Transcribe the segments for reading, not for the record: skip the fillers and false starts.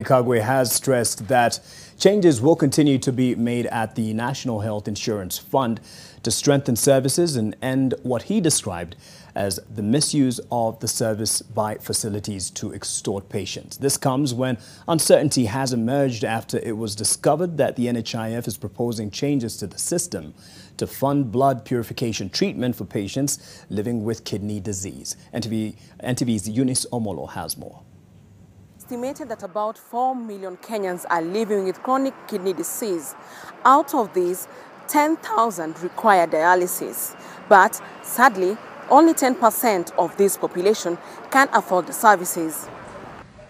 Kagwe has stressed that changes will continue to be made at the National Health Insurance Fund to strengthen services and end what he described as the misuse of the service by facilities to extort patients. This comes when uncertainty has emerged after it was discovered that the NHIF is proposing changes to the system to fund blood purification treatment for patients living with kidney disease. NTV's Eunice Omolo has more. Estimated that about 4 million Kenyans are living with chronic kidney disease. Out of these, 10,000 require dialysis. But sadly, only 10% of this population can afford the services.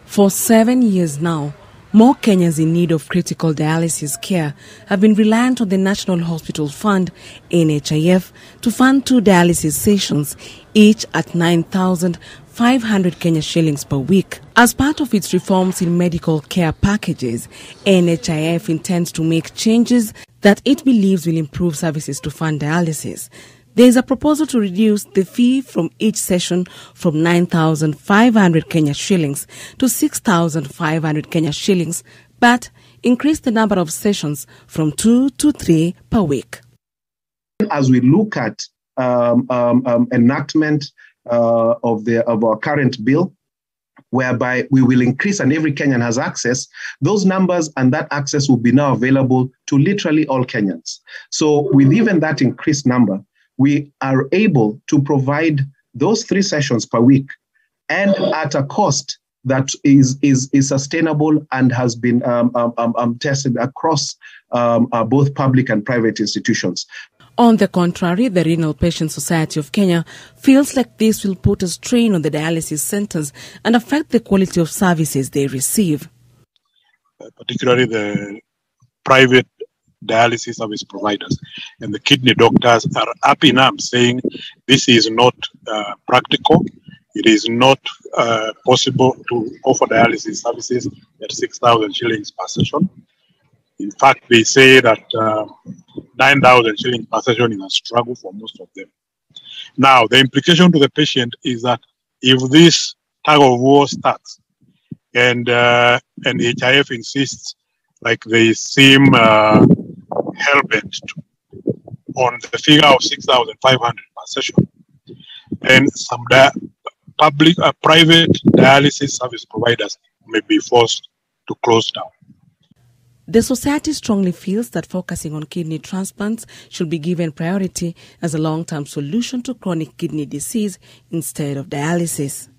For 7 years now, more Kenyans in need of critical dialysis care have been reliant on the National Hospital Fund, NHIF, to fund 2 dialysis sessions, each at 9,500 Kenya shillings per week. As part of its reforms in medical care packages, NHIF intends to make changes that it believes will improve services to fund dialysis. There is a proposal to reduce the fee from each session from 9,500 Kenya shillings to 6,500 Kenya shillings, but increase the number of sessions from 2 to 3 per week. As we look at enactment of our current bill, whereby we will increase and every Kenyan has access, those numbers and that access will be now available to literally all Kenyans. So with even that increased number, we are able to provide those 3 sessions per week and at a cost that is sustainable and has been tested across both public and private institutions. On the contrary, the Renal Patient Society of Kenya feels like this will put a strain on the dialysis centers and affect the quality of services they receive. Particularly the private dialysis service providers and the kidney doctors are up in arms saying this is not practical. It is not possible to offer dialysis services at 6,000 shillings per session. In fact, they say that 9,000 shillings per session is a struggle for most of them. Now, the implication to the patient is that if this tug of war starts and HIF insists, like they seem hell-bent on the figure of 6,500 per session, and some private dialysis service providers may be forced to close down. The society strongly feels that focusing on kidney transplants should be given priority as a long-term solution to chronic kidney disease instead of dialysis.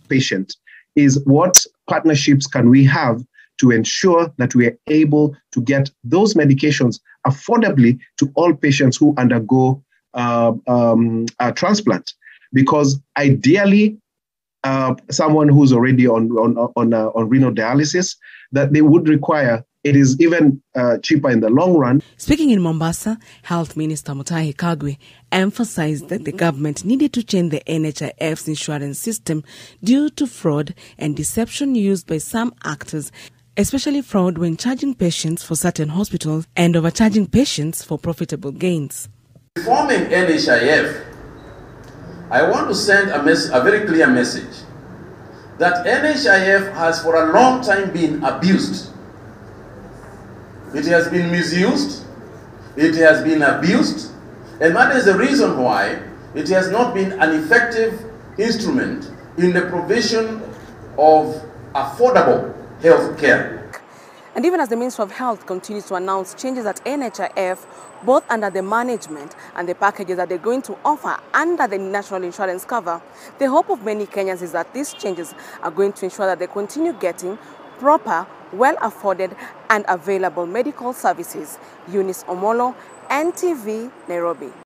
Patient is what partnerships can we have to ensure that we are able to get those medications affordably to all patients who undergo a transplant. Because ideally, someone who's already on renal dialysis, that they would require, it is even cheaper in the long run. Speaking in Mombasa, Health Minister Kagwe emphasized that the government needed to change the NHIF's insurance system due to fraud and deception used by some actors, especially fraud when charging patients for certain hospitals and overcharging patients for profitable gains. Reforming NHIF, I want to send a very clear message that NHIF has for a long time been abused. It has been misused, it has been abused, and that is the reason why it has not been an effective instrument in the provision of affordable health care. And even as the Ministry of Health continues to announce changes at NHIF, both under the management and the packages that they're going to offer under the national insurance cover, the hope of many Kenyans is that these changes are going to ensure that they continue getting proper, well-afforded and available medical services. Eunice Omolo, NTV, Nairobi.